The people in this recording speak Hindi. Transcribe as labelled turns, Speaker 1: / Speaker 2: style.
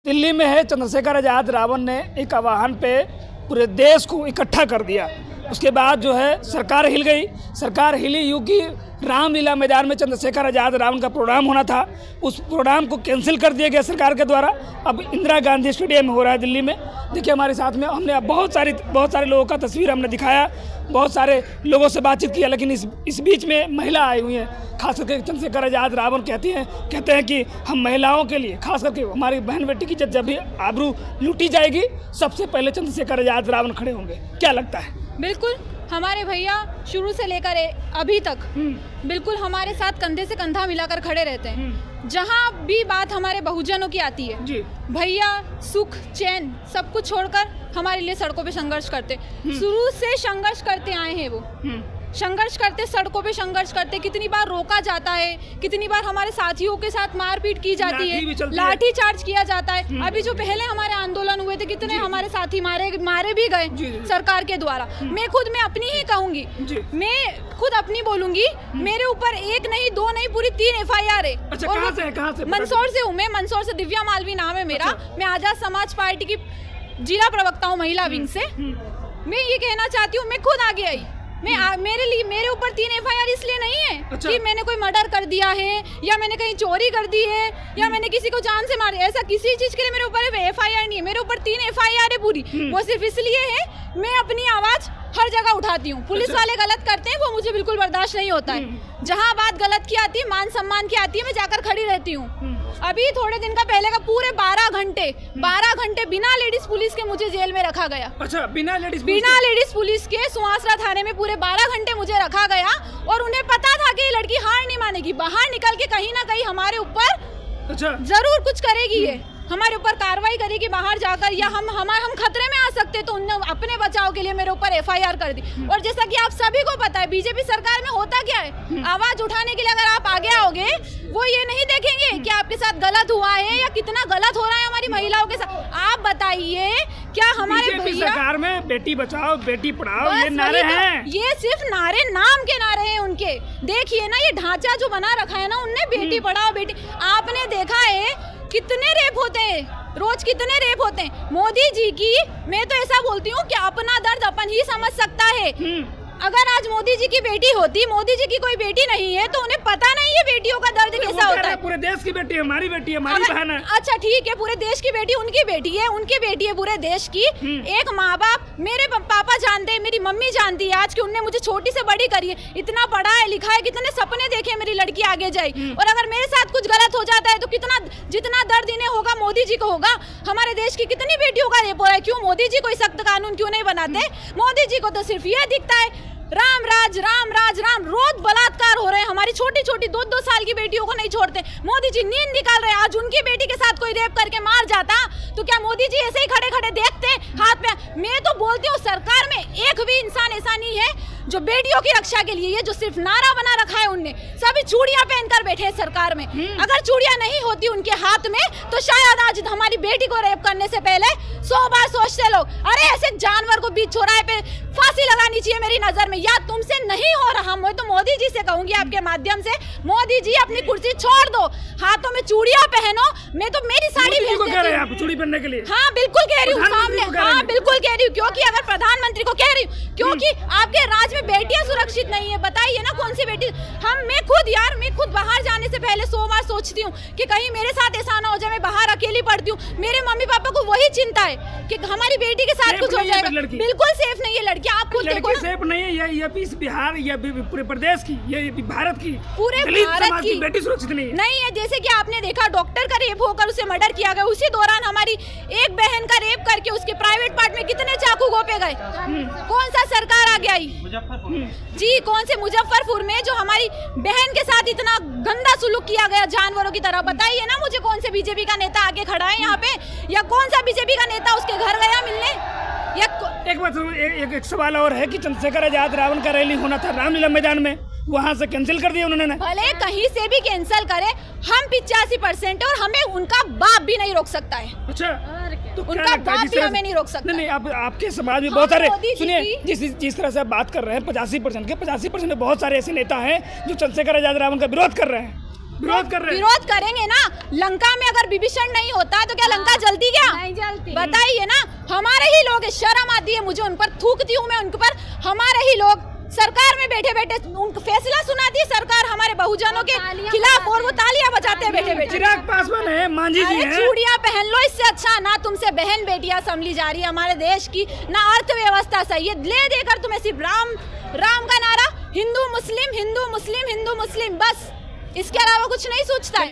Speaker 1: दिल्ली में है चंद्रशेखर आज़ाद रावण ने एक आह्वान पे पूरे देश को इकट्ठा कर दिया। उसके बाद जो है सरकार हिल गई। सरकार हिली यूँ कि रामलीला मैदान में चंद्रशेखर आज़ाद रावण का प्रोग्राम होना था, उस प्रोग्राम को कैंसिल कर दिया गया सरकार के द्वारा। अब इंदिरा गांधी स्टेडियम में हो रहा है दिल्ली में। देखिए हमारे साथ में हमने बहुत सारे लोगों का तस्वीर हमने दिखाया, बहुत सारे लोगों से बातचीत किया, लेकिन इस बीच में महिला आई हुई हैं। खास करके चंद्रशेखर आज़ाद रावण कहते हैं कि हम महिलाओं के लिए, खास करके हमारी बहन बेटी की जब भी आबरू लूटी जाएगी सबसे पहले चंद्रशेखर आज़ाद रावण खड़े होंगे। क्या लगता है?
Speaker 2: बिल्कुल, हमारे भैया शुरू से लेकर अभी तक बिल्कुल हमारे साथ कंधे से कंधा मिलाकर खड़े रहते हैं। जहाँ भी बात हमारे बहुजनों की आती है जी, भैया सुख चैन सब कुछ छोड़कर हमारे लिए सड़कों पे संघर्ष करते, शुरू से संघर्ष करते आए हैं। वो संघर्ष करते, सड़कों पे संघर्ष करते, कितनी बार रोका जाता है, कितनी बार हमारे साथियों के साथ मारपीट की जाती है, लाठी चार्ज किया जाता है। अभी जो पहले हमारे आंदोलन हुए थे कितने हमारे साथी मारे भी गए सरकार के द्वारा। मैं अपनी ही कहूंगी, मैं खुद अपनी बोलूंगी। मेरे ऊपर एक नहीं, दो नहीं, पूरी 3 FIR है।
Speaker 1: अच्छा, कहाँ से?
Speaker 2: मंदसौर से हूँ मैं, मंदसौर से दिव्या मालवी नाम है मेरा। मैं आजाद समाज पार्टी की जिला प्रवक्ता हूँ महिला विंग से। मैं ये कहना चाहती हूँ, मैं खुद आगे आई। मेरे ऊपर 3 FIR इसलिए नहीं है कि मैंने कोई मर्डर कर दिया है या मैंने कहीं चोरी कर दी है या मैंने किसी को जान से मार दिया। ऐसा किसी चीज के लिए मेरे ऊपर FIR नहीं है। मेरे ऊपर 3 FIR है पूरी। वो सिर्फ इसलिए है मैं अपनी आवाज हर जगह उठाती हूँ। पुलिस वाले गलत करते हैं, वो मुझे बिल्कुल बर्दाश्त नहीं होता है। जहाँ बात गलत की आती है, मान सम्मान की आती है, मैं जाकर खड़ी रहती हूँ। अभी थोड़े दिन का पहले का पूरे 12 घंटे बिना लेडीज पुलिस के मुझे जेल में रखा गया।
Speaker 1: अच्छा, बिना लेडीज
Speaker 2: पुलिस के सुहासरा थाने में पूरे 12 घंटे मुझे रखा गया। और उन्हें पता था कि ये लड़की हार नहीं मानेगी, बाहर निकल के कहीं ना कहीं हमारे ऊपर जरूर कुछ करेगी, ये हमारे ऊपर कार्रवाई करेगी बाहर जाकर, या हम खतरे में आ सकते। तो उन्होंने अपने बचाव के लिए मेरे ऊपर FIR कर दी। और जैसा कि आप सभी को पता है, बीजेपी सरकार में होता क्या है, आवाज उठाने के लिए अगर आप आगे आओगे, वो ये नहीं देखेंगे कि आपके साथ गलत हुआ है या कितना गलत हो रहा है हमारी महिलाओं के साथ। आप बताइए, क्या हमारे भैया
Speaker 1: सरकार में बेटी बचाओ बेटी पढ़ाओ ये नारे हैं? ये
Speaker 2: सिर्फ नारे, नाम के नारे हैं उनके। देखिए ना, ये ढांचा जो बना रखा है ना उनने, बेटी पढ़ाओ बेटी। आपने देखा है कितने रेप होते हैं रोज, कितने रेप होते हैं। मोदी जी की, मैं तो ऐसा बोलती हूँ कि अपना दर्द अपन ही समझ सकता है। अगर आज मोदी जी की बेटी होती, मोदी जी की कोई बेटी नहीं है, तो उन्हें पता नहीं है बेटियों का दर्द कैसा होता है।
Speaker 1: पूरे देश की बेटी है, हमारी बेटी है, हमारी बहन है।
Speaker 2: अच्छा ठीक है, पूरे देश की बेटी उनकी बेटी है, उनकी बेटी है पूरे देश की। एक माँ बाप, मेरे पापा जानते हैं, मेरी मम्मी जानती है आज कि उनने मुझे छोटी से बड़ी करी है, इतना पढ़ा है लिखा है, कितने सपने देखे मेरी लड़की आगे जाए। और अगर मेरे साथ कुछ गलत हो जाता है तो जितना दर्द इन्हें होगा मोदी जी को होगा। हमारे देश की कितनी बेटियों का रेप हो रहा है, क्यों मोदी जी कोई सख्त कानून क्यों नहीं बनाते? मोदी जी को तो सिर्फ ये दिखता है राम राज राम राज राम। रोज बलात्कार हो रहे हैं, हमारी छोटी छोटी 2-2 साल की बेटियों को नहीं छोड़ते। मोदी जी नींद निकाल रहे हैं। आज उनकी बेटी के साथ कोई रेप करके मार जाता तो क्या मोदी जी ऐसे ही खड़े खड़े देखते हाथ में? मैं तो बोलती हूँ सरकार में एक भी इंसान ऐसा नहीं है जो बेटियों की रक्षा के लिए, ये जो सिर्फ नारा बना रखा है उनने, सभी चूड़ियां पहनकर बैठे हैं सरकार में। अगर चूड़ियां नहीं होती उनके हाथ में तो शायद आज हमारी बेटी को रेप करने से पहले 100 बार सोचते लोग। अरे ऐसे जानवर को बीच चौराहे पे फांसी लगानी चाहिए मेरी नजर में। या तुमसे नहीं हो रहा, मैं तो मोदी जी से कहूंगी आपके माध्यम से, मोदी जी अपनी कुर्सी छोड़ दो, हाथों में चूड़ियां पहनो। मैं तो मेरी साड़ी भेज देती हूं
Speaker 1: आप चूड़ी पहनने के लिए।
Speaker 2: हाँ बिल्कुल कह रही हूँ सामने, हाँ बिल्कुल कह रही हूँ, क्योंकि अगर प्रधानमंत्री को कह रही हूँ, क्योंकि आपके राज्य में बेटियां सुरक्षित नहीं है। बताइए ना कौन सी बेटी? मैं खुद बाहर जाने से पहले 100 बार सोचती हूँ कि कहीं मेरे साथ ऐसा ना हो जाए, मैं बाहर अकेली पड़ती हूँ। मेरे मम्मी पापा को वही चिंता है कि हमारी बेटी के साथ कुछ हो जाएगा। बिल्कुल सेफ नहीं है लड़की, आप खुद देखो।
Speaker 1: सेफ नहीं है, ये बिहार या पूरे प्रदेश की, ये भारत की,
Speaker 2: पूरे भारत की
Speaker 1: बेटी सुरक्षित नहीं
Speaker 2: है। जैसे कि आपने देखा डॉक्टर का रेप होकर उसे मर्डर किया गया, उसी दौरान हमारी एक बहन का रेप करके उसके प्राइवेट पार्ट में कितने चाकू घोंपे गए। कौन सा सरकार आगे आई जी? कौन से मुजफ्फरपुर में जो हमारी बहन के साथ इतना गंदा सुलूक किया गया जानवरों की तरह? बताइए ना मुझे, कौन से बीजेपी का नेता आगे खड़ा है यहाँ पे, या कौन सा बीजेपी का नेता उसके घर गया मिलने?
Speaker 1: एक सवाल और है कि चंद्रशेखर आजाद रावण का रैली होना था रामलीला मैदान में, वहाँ से कैंसिल कर दिया उन्होंने।
Speaker 2: भले कहीं से भी कैंसिल करे, हम 85% और हमें उनका बाप भी नहीं रोक सकता है।
Speaker 1: अच्छा,
Speaker 2: तो उनका बाप भी हमें नहीं रोक सकता।
Speaker 1: नहीं, आपके समाज में बहुत सारे, सुनिए, जिस तरह से आप बात कर रहे हैं 85% के, 85% में बहुत सारे ऐसे नेता हैं जो चंद्रशेखर आजाद रावण का विरोध कर रहे हैं। विरोध कर रहे हैं।
Speaker 2: विरोध करेंगे ना। लंका में अगर विभीषण नहीं होता तो क्या लंका जलती क्या?
Speaker 3: नहीं जलती।
Speaker 2: बताइए ना। हमारे ही लोग, शर्म आती है मुझे उन पर, थूकती हूँ मैं उन पर। हमारे ही लोग सरकार में बैठे बैठे उनको फैसला सुनाती है सरकार हमारे बहुजनों के खिलाफ, और वो तालियां बजाते हैं बैठे बैठे।
Speaker 1: चिराग पासवान है, मांझी जी हैं।
Speaker 2: चूड़ियां पहन लो, इससे अच्छा ना तुमसे बहन बेटियां संभली जा रही है हमारे देश की, ना अर्थव्यवस्था सही है। ले देकर तुम्हें सिर्फ राम का नारा, हिंदू मुस्लिम हिंदू मुस्लिम हिंदू मुस्लिम, बस इसके अलावा कुछ नहीं सोचता है।